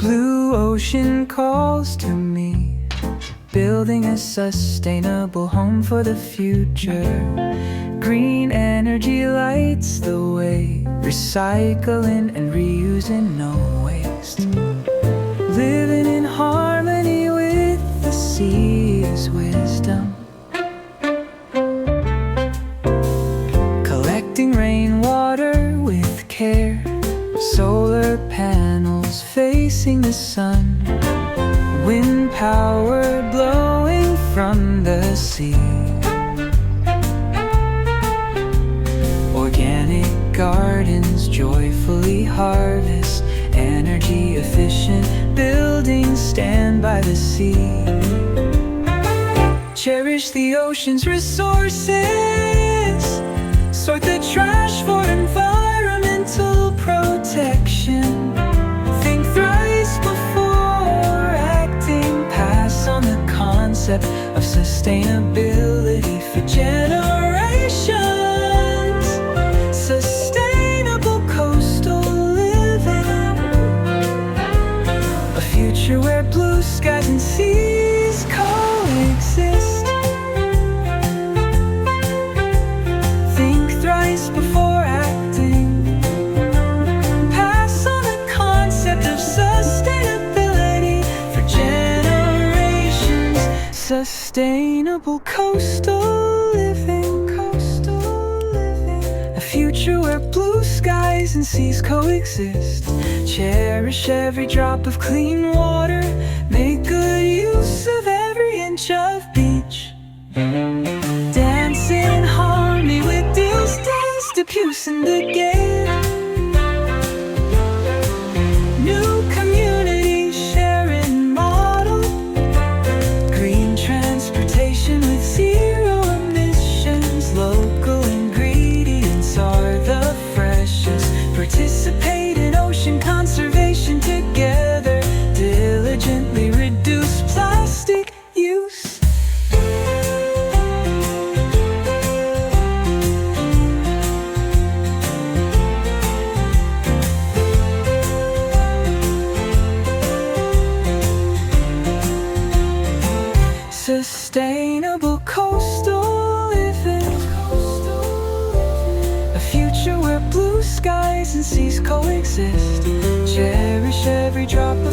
Blue ocean calls to me, building a sustainable home for the future. Green energy lights the way, recycling and reusing, no waste. Living in harmony with the sea's wisdom. Collecting rainwater with care, solar panels facing the sun, wind power blowing from the sea. Organic gardens joyfully harvest, energy efficient buildings stand by the sea. Cherish the ocean's resources, sort the trash for environmental protection. Think thrice before acting, pass on the concept of sustainability for generations. Sustainable coastal living, a future where blue skies and seas coexist. Think thrice before acting, pass on the concept of sustainability for generations. Sustainable coastal living, a future where blue skies and seas coexist. Cherish every drop of clean water, make good use of every inch of beach. Dance in harmony with deals, dance to Puce and the gate. New community sharing model, green transportation with zero emissions. Local ingredients are the freshest. Participate in ocean conservation together. Diligently reduce plastic use. Sustainable coastal living, a future where blue skies and seas coexist. Cherish every drop of